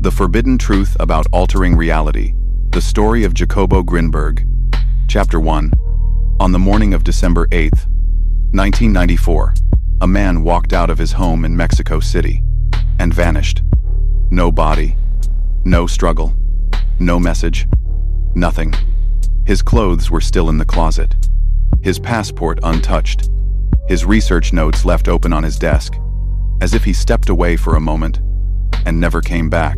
The Forbidden Truth About Altering Reality. The Story of Jacobo Grinberg. Chapter 1. On the morning of December 8, 1994, a man walked out of his home in Mexico City and vanished. No body, no struggle, no message, nothing. His clothes were still in the closet, his passport untouched, his research notes left open on his desk, as if he stepped away for a moment and never came back.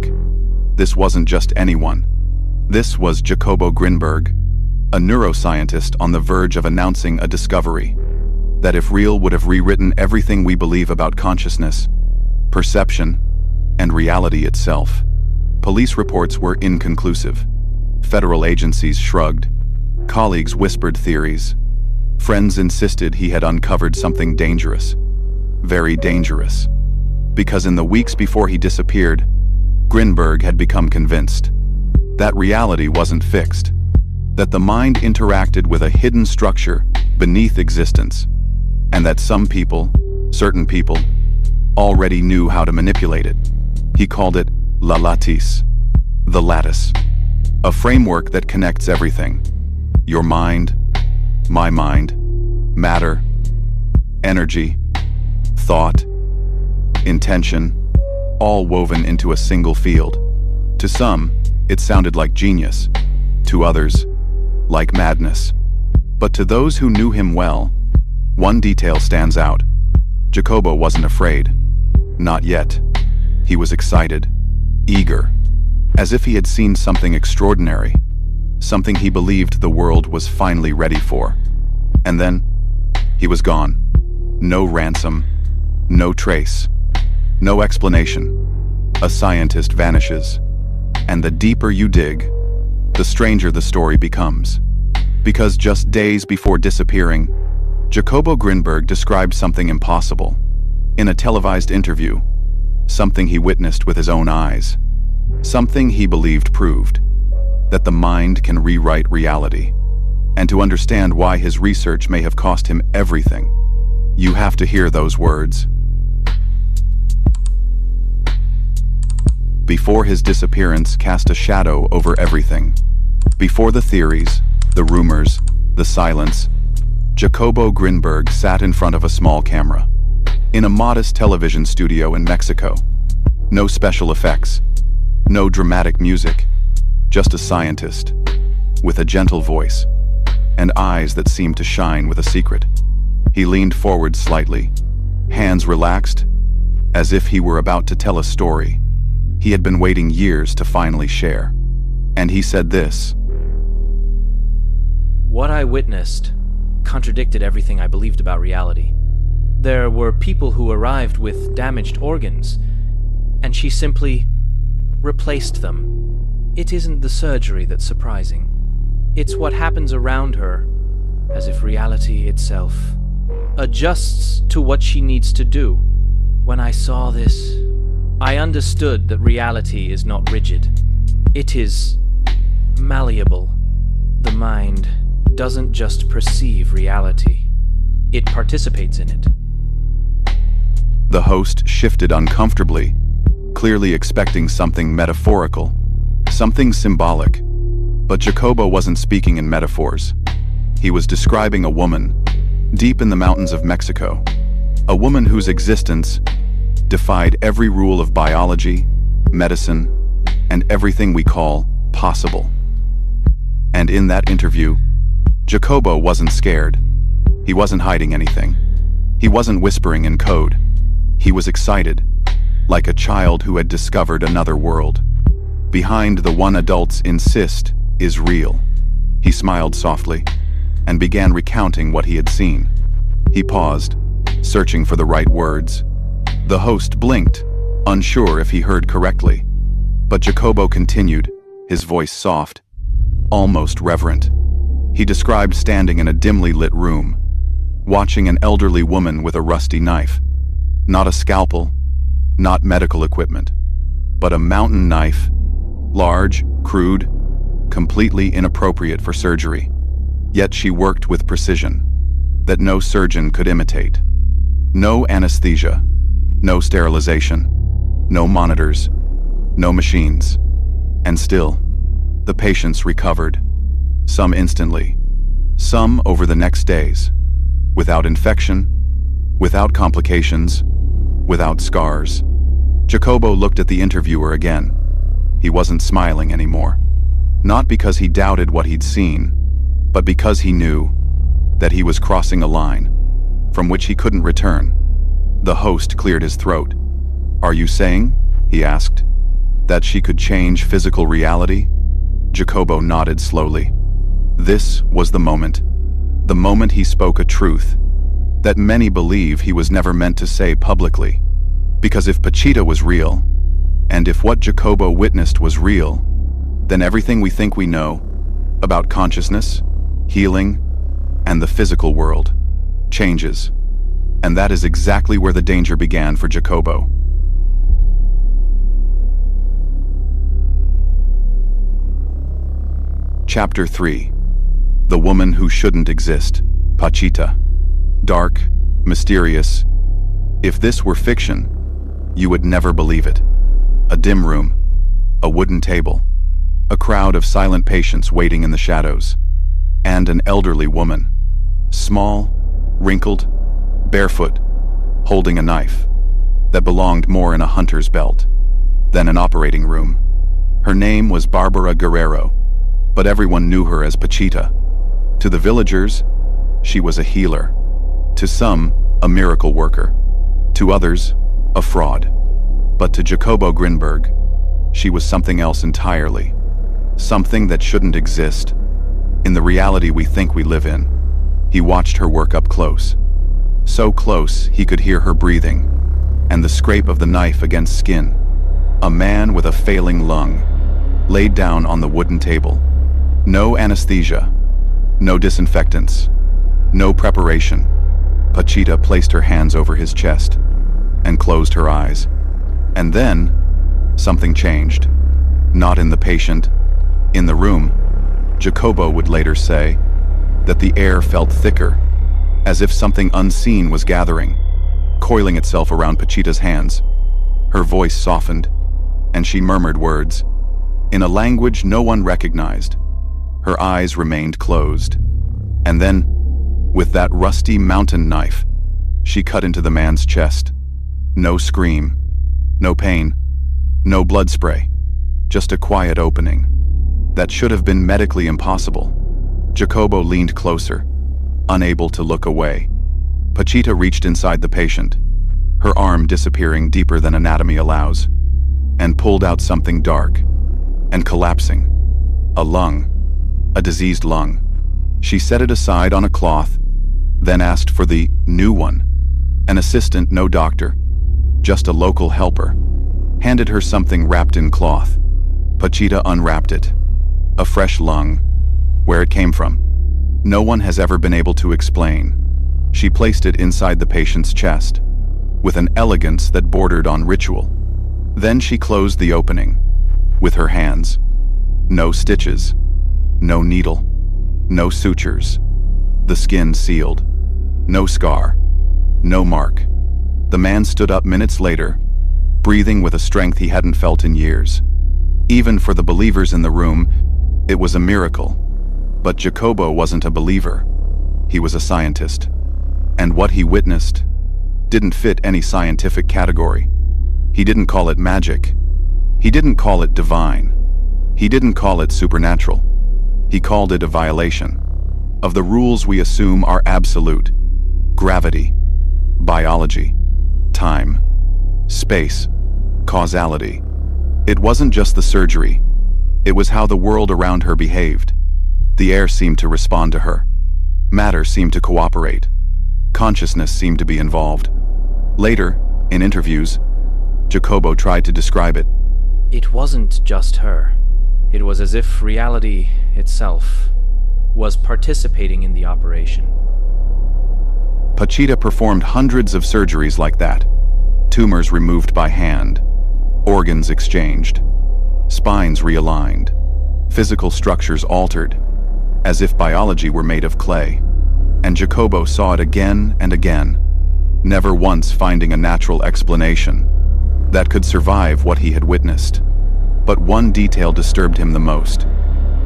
This wasn't just anyone. This was Jacobo Grinberg, a neuroscientist on the verge of announcing a discovery that, if real, would have rewritten everything we believe about consciousness, perception, and reality itself. Police reports were inconclusive. Federal agencies shrugged. Colleagues whispered theories. Friends insisted he had uncovered something dangerous. Very dangerous. Because in the weeks before he disappeared, Grinberg had become convinced that reality wasn't fixed, that the mind interacted with a hidden structure beneath existence, and that some people, certain people, already knew how to manipulate it. He called it la lattice, the lattice, a framework that connects everything: your mind, my mind, matter, energy, thought, intention, all woven into a single field. To some, it sounded like genius. To others, like madness. But to those who knew him well, one detail stands out. Jacobo wasn't afraid. Not yet. He was excited, eager, as if he had seen something extraordinary, something he believed the world was finally ready for. And then, he was gone. No ransom, no trace. No explanation. A scientist vanishes. And the deeper you dig, the stranger the story becomes. Because just days before disappearing, Jacobo Grinberg described something impossible. In a televised interview, something he witnessed with his own eyes. Something he believed proved that the mind can rewrite reality. And to understand why his research may have cost him everything, you have to hear those words. Before his disappearance cast a shadow over everything. Before the theories, the rumors, the silence, Jacobo Grinberg sat in front of a small camera, in a modest television studio in Mexico. No special effects, no dramatic music, just a scientist, with a gentle voice, and eyes that seemed to shine with a secret. He leaned forward slightly, hands relaxed, as if he were about to tell a story he had been waiting years to finally share. And he said this. What I witnessed contradicted everything I believed about reality. There were people who arrived with damaged organs, and she simply replaced them. It isn't the surgery that's surprising. It's what happens around her, as if reality itself adjusts to what she needs to do. When I saw this, I understood that reality is not rigid. It is malleable. The mind doesn't just perceive reality, it participates in it. The host shifted uncomfortably, clearly expecting something metaphorical, something symbolic. But Jacobo wasn't speaking in metaphors. He was describing a woman, deep in the mountains of Mexico, a woman whose existence defied every rule of biology, medicine, and everything we call possible. And in that interview, Jacobo wasn't scared. He wasn't hiding anything. He wasn't whispering in code. He was excited, like a child who had discovered another world. Behind the one adults insist is real. He smiled softly and began recounting what he had seen. He paused, searching for the right words. The host blinked, unsure if he heard correctly. But Jacobo continued, his voice soft, almost reverent. He described standing in a dimly lit room, watching an elderly woman with a rusty knife. Not a scalpel, not medical equipment, but a mountain knife, large, crude, completely inappropriate for surgery. Yet she worked with precision that no surgeon could imitate. No anesthesia, no sterilization, no monitors, no machines. And still, the patients recovered. Some instantly, some over the next days, without infection, without complications, without scars. Jacobo looked at the interviewer again. He wasn't smiling anymore. Not because he doubted what he'd seen, but because he knew that he was crossing a line from which he couldn't return. The host cleared his throat. "Are you saying," he asked, "that she could change physical reality?" Jacobo nodded slowly. This was the moment he spoke a truth that many believe he was never meant to say publicly. Because if Pachita was real, and if what Jacobo witnessed was real, then everything we think we know about consciousness, healing, and the physical world changes. And that is exactly where the danger began for Jacobo. Chapter 3. The Woman Who Shouldn't Exist, Pachita. Dark, mysterious. If this were fiction, you would never believe it. A dim room, a wooden table, a crowd of silent patients waiting in the shadows, and an elderly woman, small, wrinkled, barefoot, holding a knife that belonged more in a hunter's belt than an operating room. Her name was Barbara Guerrero, but everyone knew her as Pachita. To the villagers, she was a healer. To some, a miracle worker. To others, a fraud. But to Jacobo Grinberg, she was something else entirely. Something that shouldn't exist in the reality we think we live in. He watched her work up close. So close he could hear her breathing and the scrape of the knife against skin. A man with a failing lung, laid down on the wooden table. No anesthesia, no disinfectants, no preparation. Pachita placed her hands over his chest and closed her eyes. And then, something changed. Not in the patient, in the room. Jacobo would later say that the air felt thicker, as if something unseen was gathering, coiling itself around Pachita's hands. Her voice softened, and she murmured words in a language no one recognized. Her eyes remained closed. And then, with that rusty mountain knife, she cut into the man's chest. No scream, no pain, no blood spray, just a quiet opening that should have been medically impossible. Jacobo leaned closer, unable to look away. Pachita reached inside the patient, her arm disappearing deeper than anatomy allows, and pulled out something dark and collapsing. A lung, a diseased lung. She set it aside on a cloth, then asked for the new one. An assistant, no doctor, just a local helper, handed her something wrapped in cloth. Pachita unwrapped it. A fresh lung. Where it came from, no one has ever been able to explain. She placed it inside the patient's chest, with an elegance that bordered on ritual. Then she closed the opening, with her hands. No stitches, no needle, no sutures. The skin sealed. No scar, no mark. The man stood up minutes later, breathing with a strength he hadn't felt in years. Even for the believers in the room, it was a miracle. But Jacobo wasn't a believer. He was a scientist. And what he witnessed didn't fit any scientific category. He didn't call it magic. He didn't call it divine. He didn't call it supernatural. He called it a violation of the rules we assume are absolute. Gravity, biology, time, space, causality. It wasn't just the surgery. It was how the world around her behaved. The air seemed to respond to her. Matter seemed to cooperate. Consciousness seemed to be involved. Later, in interviews, Jacobo tried to describe it. It wasn't just her. It was as if reality itself was participating in the operation. Pachita performed hundreds of surgeries like that. Tumors removed by hand, organs exchanged, spines realigned, physical structures altered, as if biology were made of clay. And Jacobo saw it again and again, never once finding a natural explanation that could survive what he had witnessed. But one detail disturbed him the most.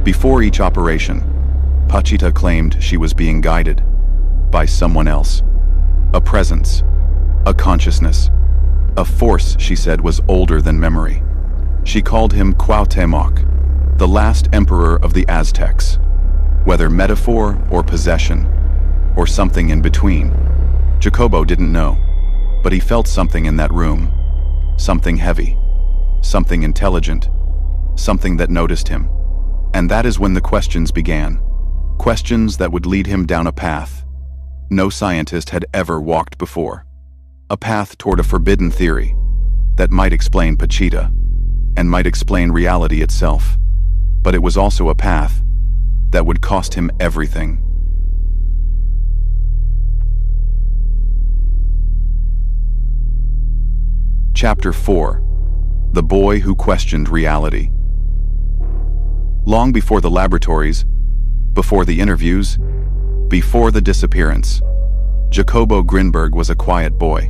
Before each operation, Pachita claimed she was being guided by someone else. A presence, a consciousness, a force she said was older than memory. She called him Cuauhtémoc, the last emperor of the Aztecs. Whether metaphor or possession, or something in between, Jacobo didn't know, but he felt something in that room. Something heavy, something intelligent, something that noticed him. And that is when the questions began. Questions that would lead him down a path no scientist had ever walked before. A path toward a forbidden theory that might explain Pachita and might explain reality itself. But it was also a path that would cost him everything. Chapter 4: The Boy Who Questioned Reality. Long before the laboratories, before the interviews, before the disappearance, Jacobo Grinberg was a quiet boy,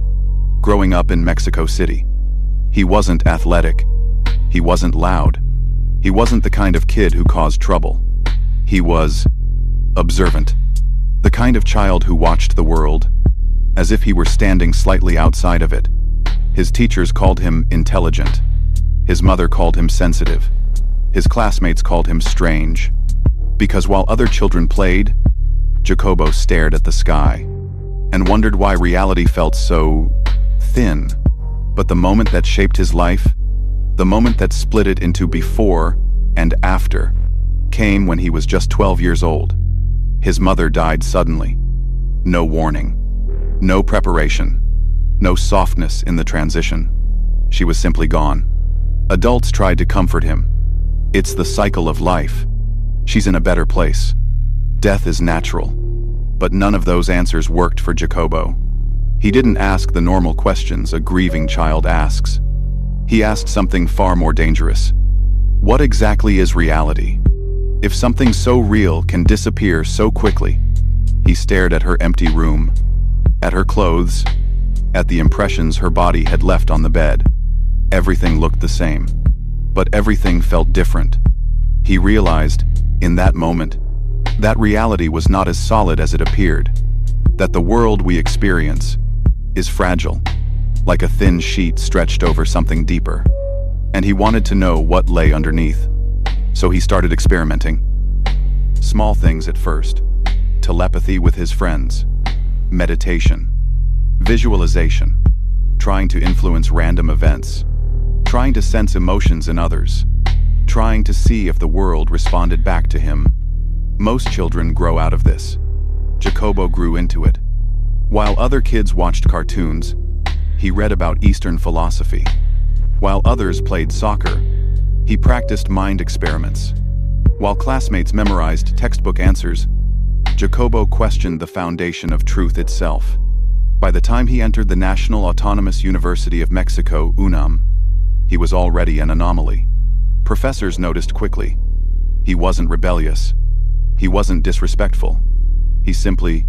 growing up in Mexico City. He wasn't athletic. He wasn't loud. He wasn't the kind of kid who caused trouble. He was observant, the kind of child who watched the world as if he were standing slightly outside of it. His teachers called him intelligent. His mother called him sensitive. His classmates called him strange. Because while other children played, Jacobo stared at the sky and wondered why reality felt so thin. But the moment that shaped his life, the moment that split it into before and after, came when he was just 12 years old. His mother died suddenly. No warning. No preparation. No softness in the transition. She was simply gone. Adults tried to comfort him. It's the cycle of life. She's in a better place. Death is natural. But none of those answers worked for Jacobo. He didn't ask the normal questions a grieving child asks. He asked something far more dangerous. What exactly is reality? If something so real can disappear so quickly? He stared at her empty room, at her clothes, at the impressions her body had left on the bed. Everything looked the same, but everything felt different. He realized, in that moment, that reality was not as solid as it appeared, that the world we experience is fragile, like a thin sheet stretched over something deeper. And he wanted to know what lay underneath. So he started experimenting. Small things at first. Telepathy with his friends. Meditation. Visualization. Trying to influence random events. Trying to sense emotions in others. Trying to see if the world responded back to him. Most children grow out of this. Jacobo grew into it. While other kids watched cartoons, he read about Eastern philosophy. While others played soccer, he practiced mind experiments. While classmates memorized textbook answers, Jacobo questioned the foundation of truth itself. By the time he entered the National Autonomous University of Mexico, UNAM, he was already an anomaly. Professors noticed quickly. He wasn't rebellious. He wasn't disrespectful. He simply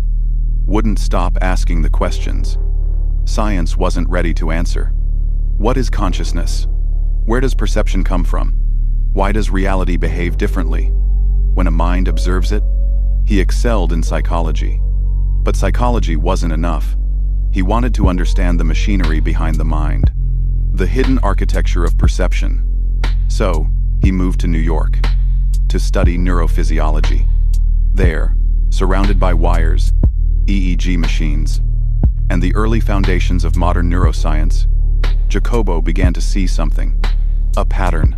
wouldn't stop asking the questions. Science wasn't ready to answer. What is consciousness? Where does perception come from? Why does reality behave differently? When a mind observes it, he excelled in psychology. But psychology wasn't enough. He wanted to understand the machinery behind the mind, the hidden architecture of perception. So, he moved to New York to study neurophysiology. There, surrounded by wires, EEG machines, and the early foundations of modern neuroscience, Jacobo began to see something. A pattern,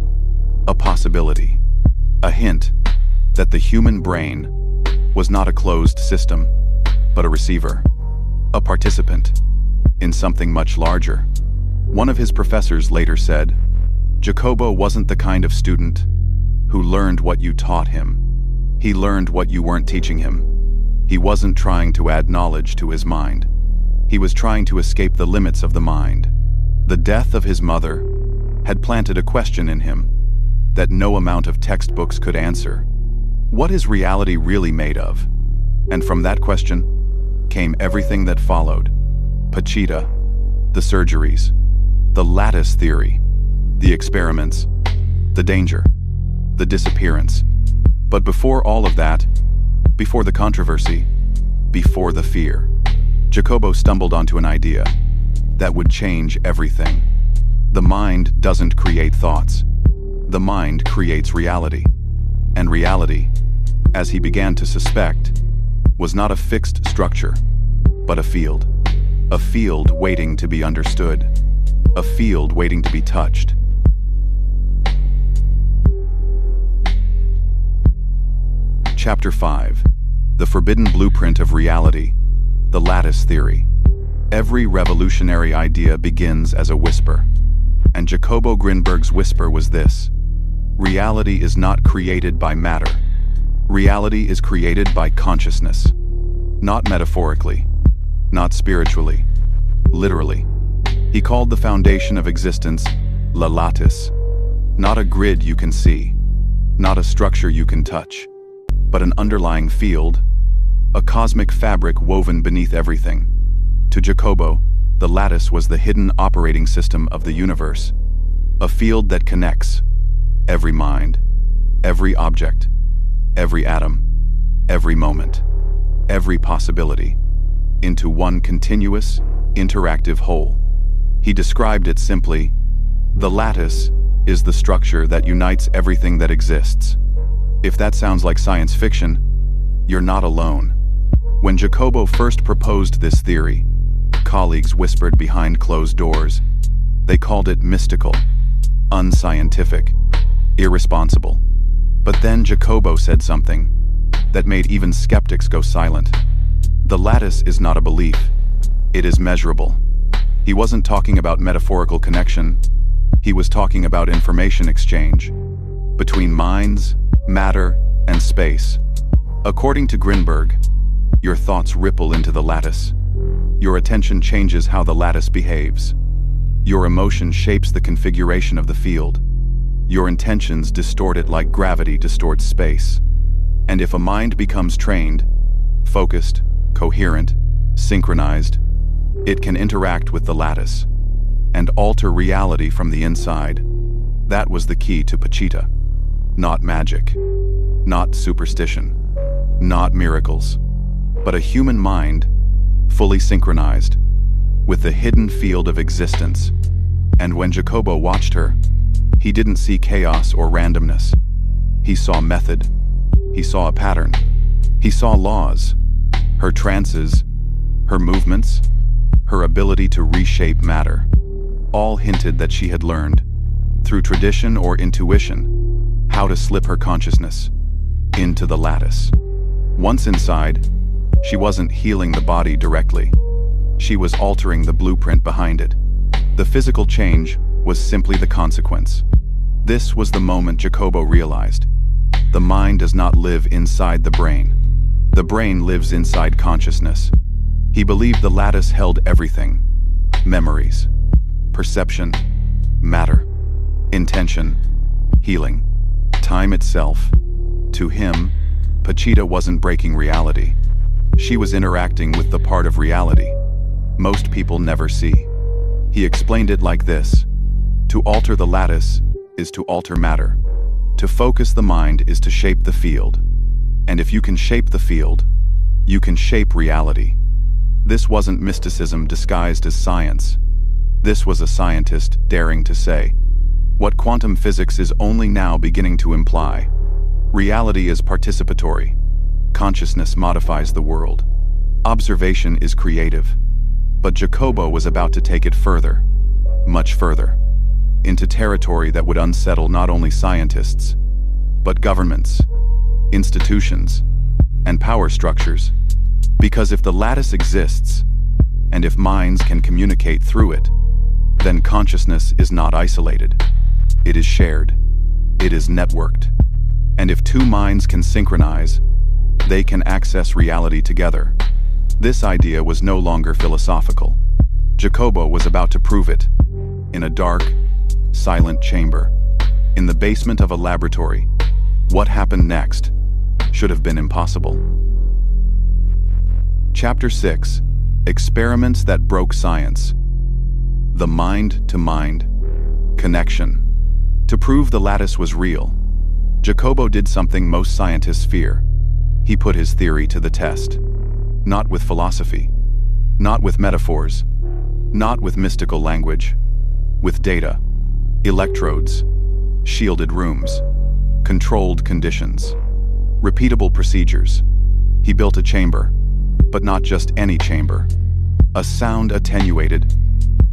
a possibility, a hint that the human brain was not a closed system, but a receiver, a participant in something much larger. One of his professors later said, Jacobo wasn't the kind of student who learned what you taught him. He learned what you weren't teaching him. He wasn't trying to add knowledge to his mind. He was trying to escape the limits of the mind. The death of his mother had planted a question in him that no amount of textbooks could answer. What is reality really made of? And from that question came everything that followed. Pachita, the surgeries, the lattice theory, the experiments, the danger, the disappearance. But before all of that, before the controversy, before the fear, Jacobo stumbled onto an idea that would change everything. The mind doesn't create thoughts. The mind creates reality. And reality, as he began to suspect, was not a fixed structure, but a field. A field waiting to be understood. A field waiting to be touched. Chapter 5. The Forbidden Blueprint of Reality, the Lattice Theory. Every revolutionary idea begins as a whisper. And Jacobo Grinberg's whisper was this: reality is not created by matter. Reality is created by consciousness. Not metaphorically, not spiritually, literally. He called the foundation of existence la lattice. Not a grid you can see, not a structure you can touch, but an underlying field, a cosmic fabric woven beneath everything. To Jacobo, the lattice was the hidden operating system of the universe, a field that connects every mind, every object, every atom, every moment, every possibility, into one continuous, interactive whole. He described it simply: the lattice is the structure that unites everything that exists. If that sounds like science fiction, you're not alone. When Jacobo first proposed this theory, colleagues whispered behind closed doors. They called it mystical, unscientific, irresponsible. But then Jacobo said something that made even skeptics go silent. The lattice is not a belief. It is measurable. He wasn't talking about metaphorical connection. He was talking about information exchange between minds, matter, and space. According to Grinberg, your thoughts ripple into the lattice. Your attention changes how the lattice behaves. Your emotion shapes the configuration of the field. Your intentions distort it like gravity distorts space. And if a mind becomes trained, focused, coherent, synchronized, it can interact with the lattice and alter reality from the inside. That was the key to Pachita. Not magic, not superstition, not miracles, but a human mind fully synchronized with the hidden field of existence. And when Jacobo watched her, he didn't see chaos or randomness. He saw method. He saw a pattern. He saw laws, her trances, her movements, her ability to reshape matter. All hinted that she had learned, through tradition or intuition, how to slip her consciousness into the lattice. Once inside, she wasn't healing the body directly. She was altering the blueprint behind it. The physical change was simply the consequence. This was the moment Jacobo realized: the mind does not live inside the brain. The brain lives inside consciousness. He believed the lattice held everything: memories, perception, matter, intention, healing, time itself. To him, Pachita wasn't breaking reality. She was interacting with the part of reality most people never see. He explained it like this: to alter the lattice is to alter matter. To focus the mind is to shape the field. And if you can shape the field, you can shape reality. This wasn't mysticism disguised as science. This was a scientist daring to say what quantum physics is only now beginning to imply. Reality is participatory. Consciousness modifies the world. Observation is creative. But Jacobo was about to take it further, much further, into territory that would unsettle not only scientists, but governments, institutions, and power structures. Because if the lattice exists, and if minds can communicate through it, then consciousness is not isolated. It is shared. It is networked. And if two minds can synchronize, they can access reality together. This idea was no longer philosophical. Jacobo was about to prove it. In a dark, silent chamber, in the basement of a laboratory, what happened next should have been impossible. Chapter 6: Experiments that broke science. The mind-to-mind connection. To prove the lattice was real, Jacobo did something most scientists fear. He put his theory to the test. Not with philosophy, not with metaphors, not with mystical language, with data, electrodes, shielded rooms, controlled conditions, repeatable procedures. He built a chamber, but not just any chamber. A sound-attenuated,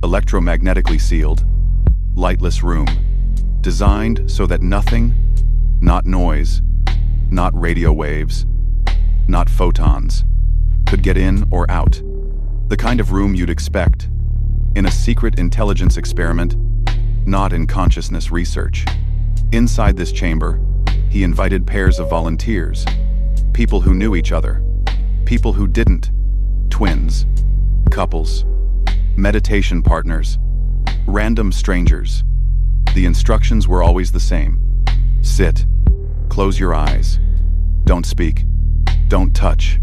electromagnetically sealed, lightless room, designed so that nothing, not noise, not radio waves, not photons, could get in or out. The kind of room you'd expect in a secret intelligence experiment, not in consciousness research. Inside this chamber, he invited pairs of volunteers, people who knew each other, people who didn't, twins, couples, meditation partners, random strangers. The instructions were always the same. Sit, close your eyes, don't speak, don't touch.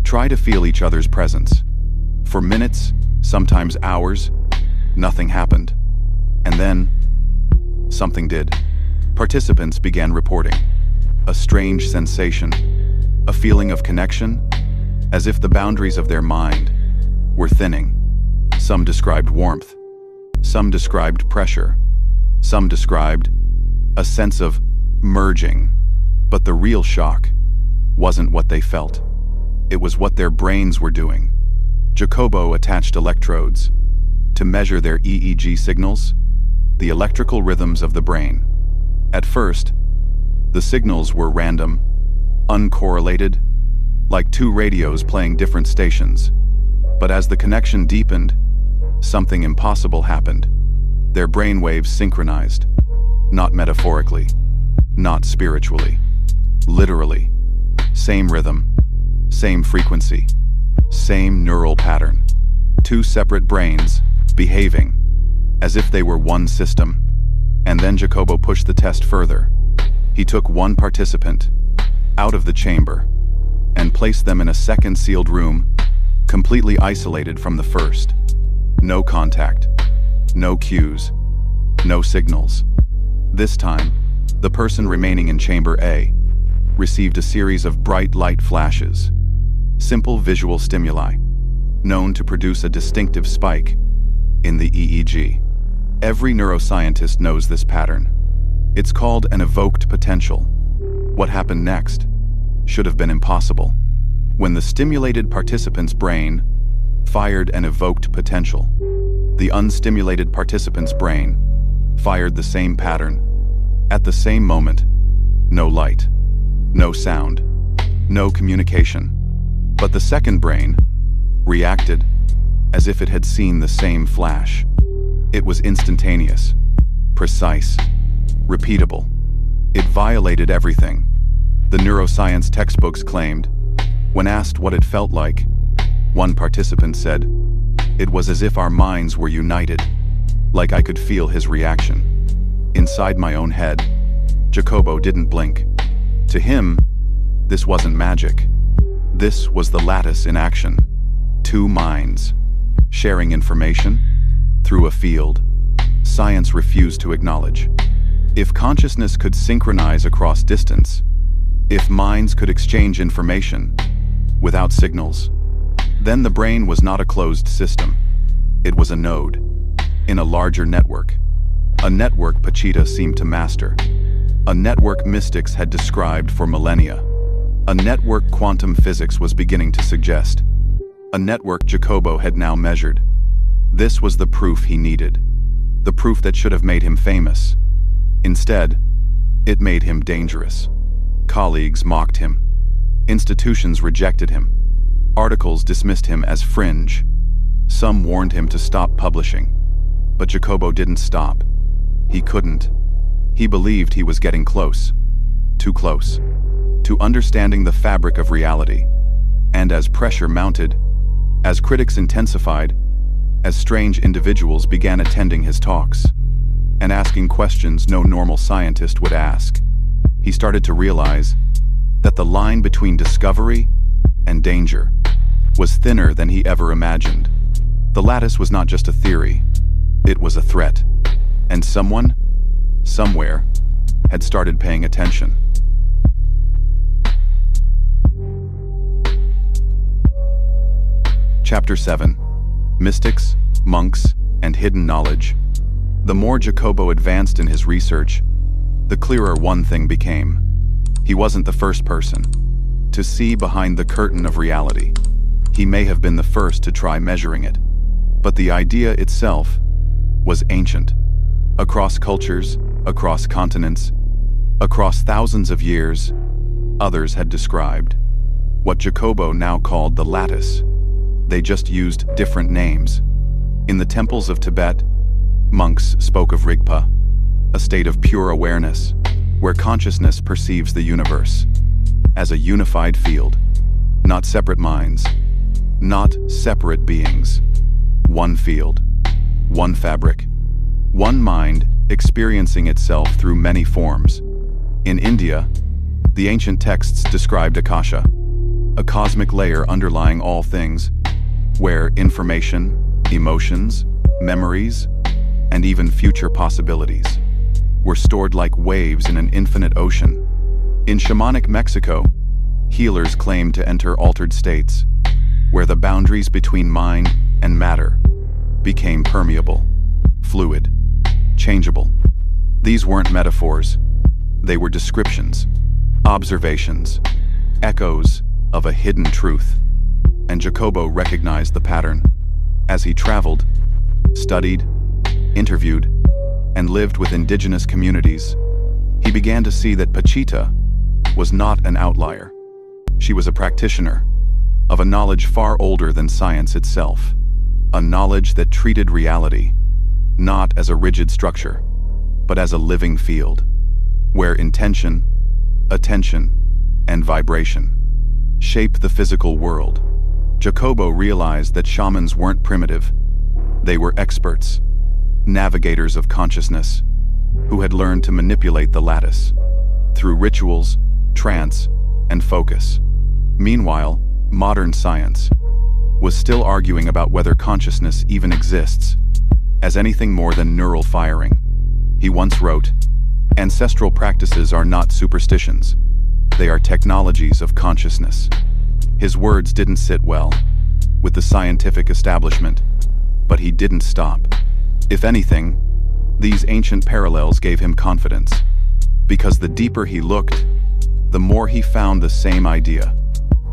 Try to feel each other's presence. For minutes, sometimes hours, nothing happened. And then, something did. Participants began reporting. A strange sensation, a feeling of connection, as if the boundaries of their mind were thinning. Some described warmth, some described pressure, some described a sense of merging. But the real shock wasn't what they felt. It was what their brains were doing. Jacobo attached electrodes to measure their EEG signals, the electrical rhythms of the brain. At first, the signals were random, uncorrelated, like two radios playing different stations. But as the connection deepened, something impossible happened. Their brainwaves synchronized, not metaphorically, not spiritually, literally. Same rhythm, same frequency, same neural pattern. Two separate brains, behaving as if they were one system. And then Jacobo pushed the test further. He took one participant out of the chamber and placed them in a second sealed room, completely isolated from the first. No contact, no cues, no signals. This time, the person remaining in chamber A received a series of bright light flashes, simple visual stimuli, known to produce a distinctive spike in the EEG. Every neuroscientist knows this pattern. It's called an evoked potential. What happened next should have been impossible. When the stimulated participant's brain fired an evoked potential, the unstimulated participant's brain fired the same pattern. At the same moment, no light, no sound, no communication. But the second brain reacted as if it had seen the same flash. It was instantaneous, precise, repeatable. It violated everything. The neuroscience textbooks claimed, when asked what it felt like, one participant said, "It was as if our minds were united, like I could feel his reaction." Inside my own head, Jacobo didn't blink. To him, this wasn't magic. This was the lattice in action. Two minds, sharing information through a field science refused to acknowledge. If consciousness could synchronize across distance, if minds could exchange information without signals, then the brain was not a closed system. It was a node in a larger network. A network Pachita seemed to master. A network mystics had described for millennia. A network quantum physics was beginning to suggest. A network Jacobo had now measured. This was the proof he needed. The proof that should have made him famous. Instead, it made him dangerous. Colleagues mocked him. Institutions rejected him. Articles dismissed him as fringe. Some warned him to stop publishing. But Jacobo didn't stop. He couldn't. He believed he was getting close. Too close. To understanding the fabric of reality. And as pressure mounted, as critics intensified, as strange individuals began attending his talks and asking questions no normal scientist would ask, he started to realize that the line between discovery and danger was thinner than he ever imagined. The lattice was not just a theory, it was a threat. And somewhere, had started paying attention. Chapter 7. Mystics, Monks, and Hidden Knowledge. The more Jacobo advanced in his research, the clearer one thing became. He wasn't the first person to see behind the curtain of reality. He may have been the first to try measuring it, but the idea itself was ancient. Across cultures, across continents, across thousands of years, others had described what Jacobo now called the lattice. They just used different names. In the temples of Tibet, monks spoke of Rigpa, a state of pure awareness, where consciousness perceives the universe as a unified field, not separate minds, not separate beings. One field, one fabric, one mind experiencing itself through many forms. In India, the ancient texts described Akasha, a cosmic layer underlying all things, where information, emotions, memories, and even future possibilities were stored like waves in an infinite ocean. In shamanic Mexico, healers claimed to enter altered states, where the boundaries between mind and matter became permeable, fluid, changeable. These weren't metaphors, they were descriptions, observations, echoes of a hidden truth. And Jacobo recognized the pattern. As he traveled, studied, interviewed, and lived with indigenous communities, he began to see that Pachita was not an outlier. She was a practitioner of a knowledge far older than science itself, a knowledge that treated reality not as a rigid structure, but as a living field, where intention, attention, and vibration shape the physical world. Jacobo realized that shamans weren't primitive. They were experts, navigators of consciousness, who had learned to manipulate the lattice through rituals, trance, and focus. Meanwhile, modern science was still arguing about whether consciousness even exists as anything more than neural firing. He once wrote, "Ancestral practices are not superstitions. They are technologies of consciousness." His words didn't sit well with the scientific establishment, but he didn't stop. If anything, these ancient parallels gave him confidence, because the deeper he looked, the more he found the same idea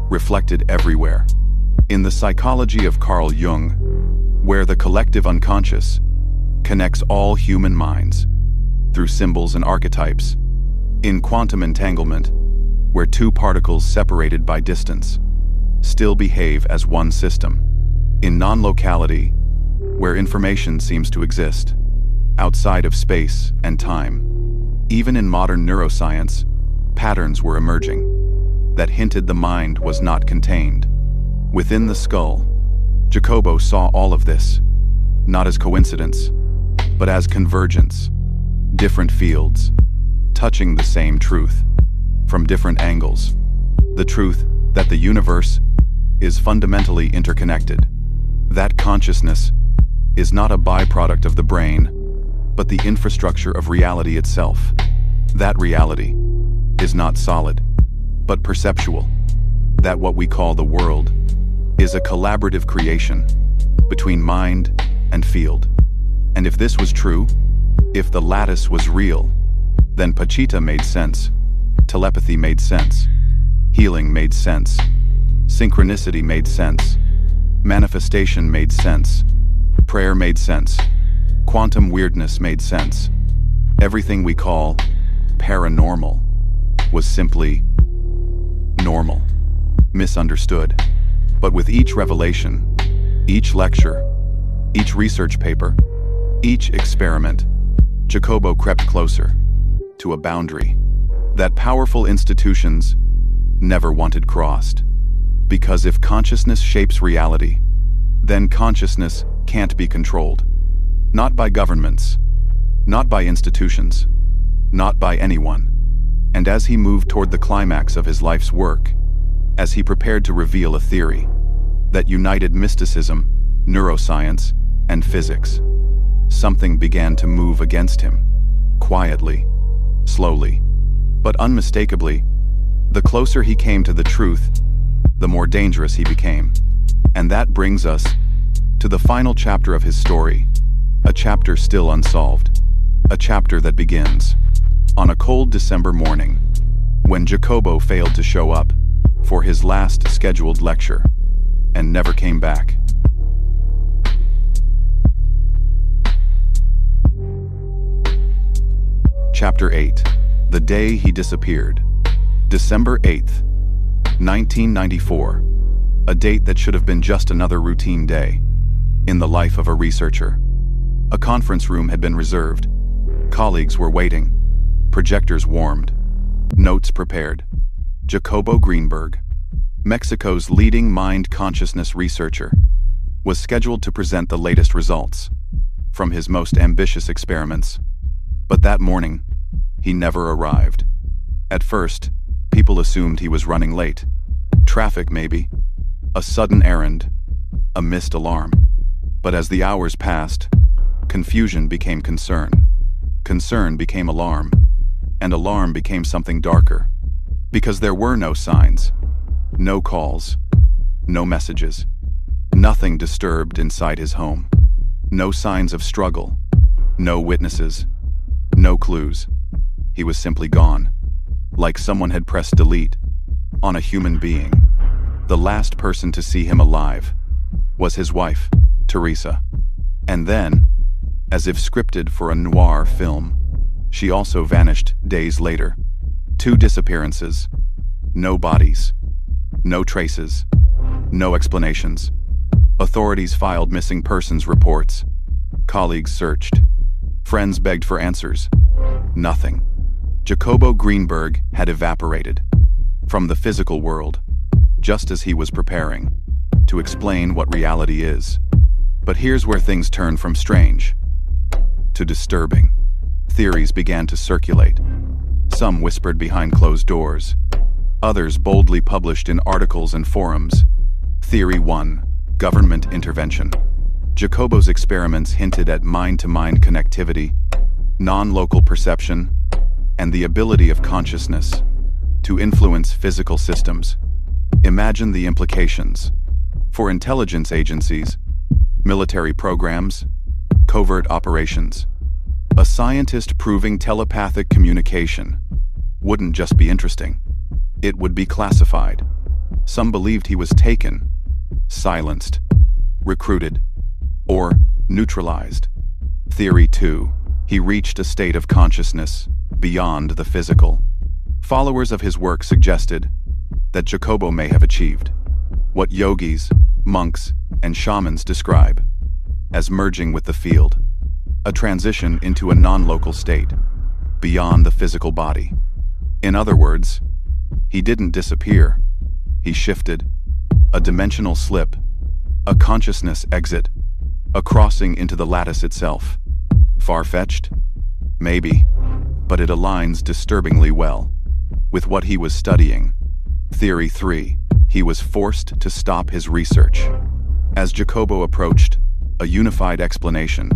reflected everywhere. In the psychology of Carl Jung, where the collective unconscious connects all human minds through symbols and archetypes. In quantum entanglement, where two particles separated by distance still behave as one system. In non-locality, where information seems to exist outside of space and time. Even in modern neuroscience, patterns were emerging that hinted the mind was not contained. Within the skull, Jacobo saw all of this, not as coincidence, but as convergence. Different fields, touching the same truth, from different angles. The truth that the universe is fundamentally interconnected. That consciousness is not a byproduct of the brain, but the infrastructure of reality itself. That reality is not solid, but perceptual. That what we call the world is a collaborative creation between mind and field. And if this was true, if the lattice was real, then Pachita made sense, telepathy made sense, healing made sense, synchronicity made sense, manifestation made sense, prayer made sense, quantum weirdness made sense. Everything we call paranormal was simply normal, misunderstood. But with each revelation, each lecture, each research paper, each experiment, Jacobo crept closer to a boundary that powerful institutions never wanted crossed. Because if consciousness shapes reality, then consciousness can't be controlled. Not by governments, not by institutions, not by anyone. And as he moved toward the climax of his life's work, as he prepared to reveal a theory that united mysticism, neuroscience, and physics, something began to move against him. quietly, slowly, but unmistakably. The closer he came to the truth, the more dangerous he became. And that brings us to the final chapter of his story, a chapter still unsolved, a chapter that begins on a cold December morning, when Jacobo failed to show up for his last scheduled lecture and never came back. Chapter 8. The Day He Disappeared. December 8th, 1994. A date that should have been just another routine day in the life of a researcher. A conference room had been reserved. Colleagues were waiting. Projectors warmed. Notes prepared. Jacobo Grinberg, Mexico's leading mind consciousness researcher, was scheduled to present the latest results from his most ambitious experiments. But that morning, he never arrived. At first, people assumed he was running late. Traffic, maybe. A sudden errand. A missed alarm. But as the hours passed, confusion became concern. Concern became alarm. And alarm became something darker. Because there were no signs. No calls. No messages. Nothing disturbed inside his home. No signs of struggle. No witnesses. No clues. He was simply gone. Like someone had pressed delete on a human being. The last person to see him alive was his wife, Teresa. And then, as if scripted for a noir film, she also vanished days later. 2 disappearances. No bodies. No traces. No explanations. Authorities filed missing persons reports. Colleagues searched. Friends begged for answers. Nothing. Jacobo Grinberg had evaporated from the physical world, just as he was preparing to explain what reality is. But here's where things turn from strange to disturbing. Theories began to circulate. Some whispered behind closed doors. Others boldly published in articles and forums. Theory 1. Government intervention. Jacobo's experiments hinted at mind-to-mind connectivity, non-local perception, and the ability of consciousness to influence physical systems. Imagine the implications for intelligence agencies, military programs, covert operations. A scientist proving telepathic communication wouldn't just be interesting. It would be classified. Some believed he was taken, silenced, recruited, or neutralized. Theory 2. He reached a state of consciousness beyond the physical. Followers of his work suggested that Jacobo may have achieved what yogis, monks, and shamans describe as merging with the field, a transition into a non-local state, beyond the physical body. In other words, he didn't disappear. He shifted, a dimensional slip, a consciousness exit, a crossing into the lattice itself. Far-fetched? Maybe, but it aligns disturbingly well with what he was studying. Theory 3. He was forced to stop his research. As Jacobo approached a unified explanation,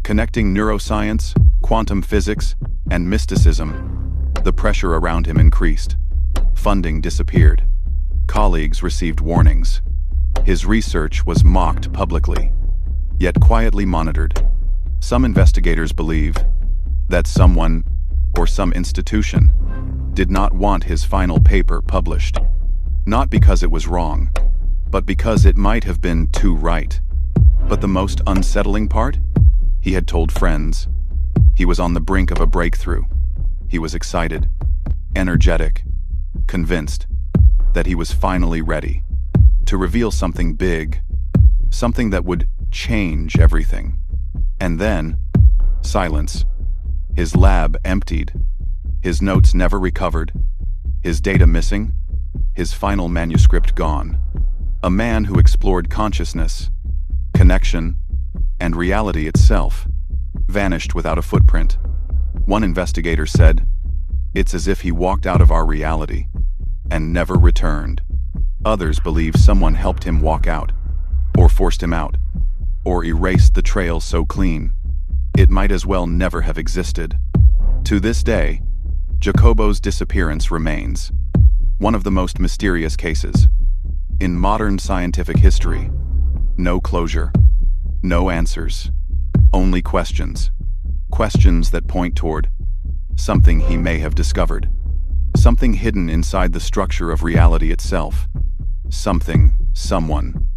connecting neuroscience, quantum physics, and mysticism, the pressure around him increased. Funding disappeared. Colleagues received warnings. His research was mocked publicly, yet quietly monitored. Some investigators believe that someone or some institution did not want his final paper published, not because it was wrong, but because it might have been too right. But the most unsettling part? He had told friends. He was on the brink of a breakthrough. He was excited, energetic, convinced that he was finally ready to reveal something big, something that would change everything. And then, silence. His lab emptied. His notes never recovered. His data missing. His final manuscript gone. A man who explored consciousness, connection, and reality itself vanished without a footprint. One investigator said, "It's as if he walked out of our reality and never returned." Others believe someone helped him walk out, or forced him out, or erased the trail so clean it might as well never have existed. To this day, Jacobo's disappearance remains one of the most mysterious cases in modern scientific history. No closure, no answers, only questions. Questions that point toward something he may have discovered. Something hidden inside the structure of reality itself. Something, someone,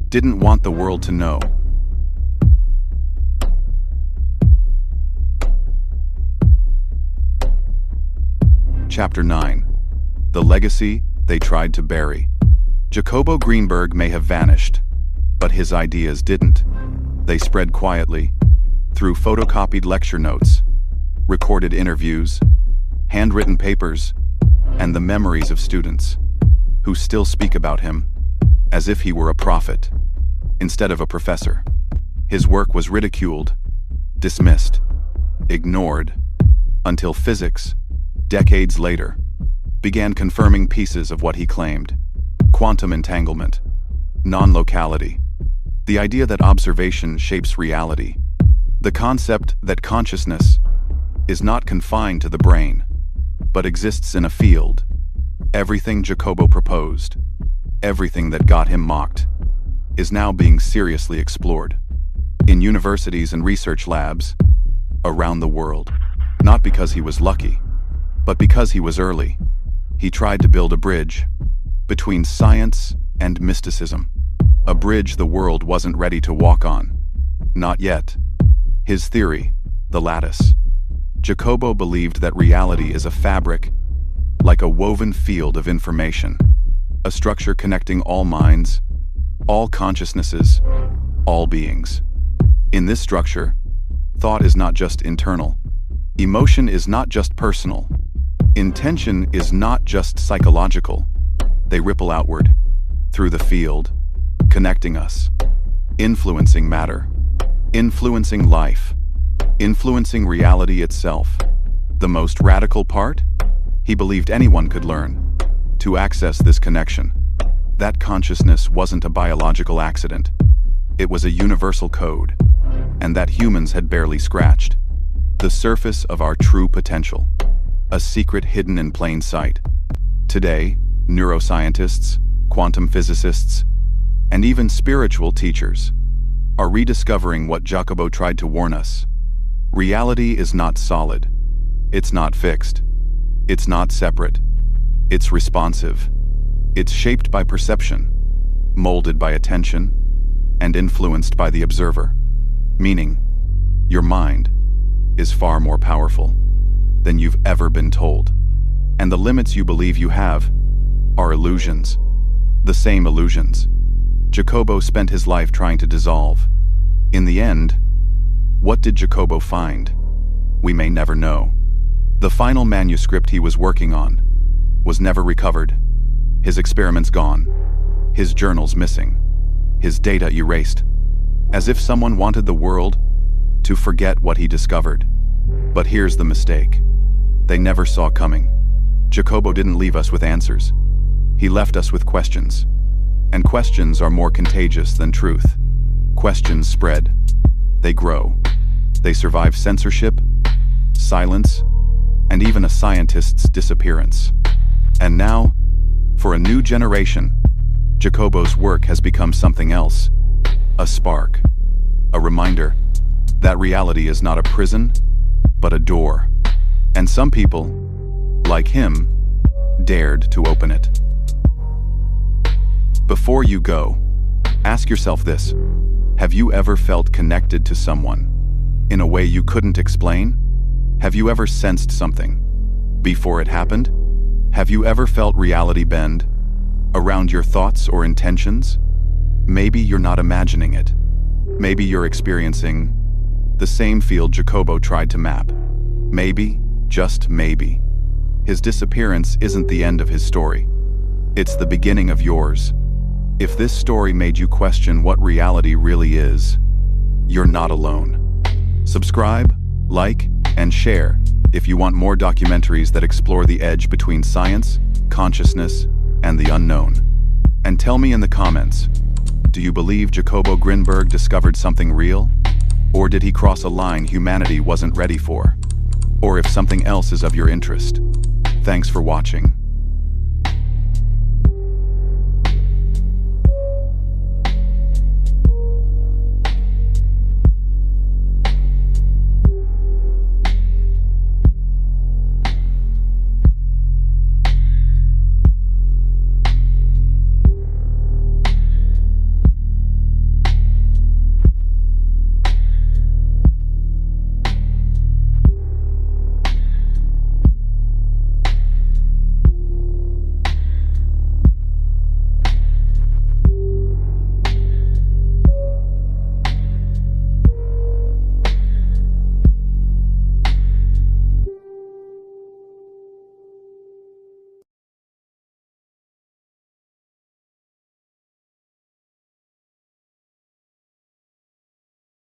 didn't want the world to know. Chapter 9. The legacy they tried to bury. Jacobo Grinberg may have vanished, but his ideas didn't. They spread quietly, through photocopied lecture notes, recorded interviews, handwritten papers, and the memories of students, who still speak about him as if he were a prophet, instead of a professor. His work was ridiculed, dismissed, ignored, until physics, decades later, began confirming pieces of what he claimed. Quantum entanglement, non-locality, the idea that observation shapes reality, the concept that consciousness is not confined to the brain, but exists in a field. Everything Jacobo proposed, everything that got him mocked, is now being seriously explored in universities and research labs around the world. Not because he was lucky, but because he was early. He tried to build a bridge between science and mysticism. A bridge the world wasn't ready to walk on. Not yet. His theory, the lattice. Jacobo believed that reality is a fabric, like a woven field of information, a structure connecting all minds, all consciousnesses, all beings. In this structure, thought is not just internal. Emotion is not just personal. Intention is not just psychological. They ripple outward, through the field, connecting us, influencing matter, influencing life, influencing reality itself. The most radical part? He believed anyone could learn to access this connection. That consciousness wasn't a biological accident. It was a universal code, and that humans had barely scratched the surface of our true potential, a secret hidden in plain sight. Today, neuroscientists, quantum physicists, and even spiritual teachers are rediscovering what Jacobo tried to warn us. Reality is not solid. It's not fixed. It's not separate. It's responsive. It's shaped by perception, molded by attention, and influenced by the observer. Meaning, your mind is far more powerful than you've ever been told. And the limits you believe you have are illusions. The same illusions Jacobo spent his life trying to dissolve. In the end, what did Jacobo find? We may never know. The final manuscript he was working on was never recovered. His experiments gone. His journals missing. His data erased. As if someone wanted the world to forget what he discovered. But here's the mistake. They never saw coming. Jacobo didn't leave us with answers. He left us with questions. And questions are more contagious than truth. Questions spread. They grow. They survive censorship, silence, and even a scientist's disappearance. And now, for a new generation, Jacobo's work has become something else. A spark. A reminder that reality is not a prison, but a door. And some people, like him, dared to open it. Before you go, ask yourself this. Have you ever felt connected to someone in a way you couldn't explain? Have you ever sensed something before it happened? Have you ever felt reality bend around your thoughts or intentions? Maybe you're not imagining it. Maybe you're experiencing the same field Jacobo tried to map. Maybe, just maybe, his disappearance isn't the end of his story. It's the beginning of yours. If this story made you question what reality really is, you're not alone. Subscribe, like, and share if you want more documentaries that explore the edge between science, consciousness, and the unknown. And tell me in the comments, do you believe Jacobo Grinberg discovered something real? Or did he cross a line humanity wasn't ready for? or if something else is of your interest. Thanks for watching.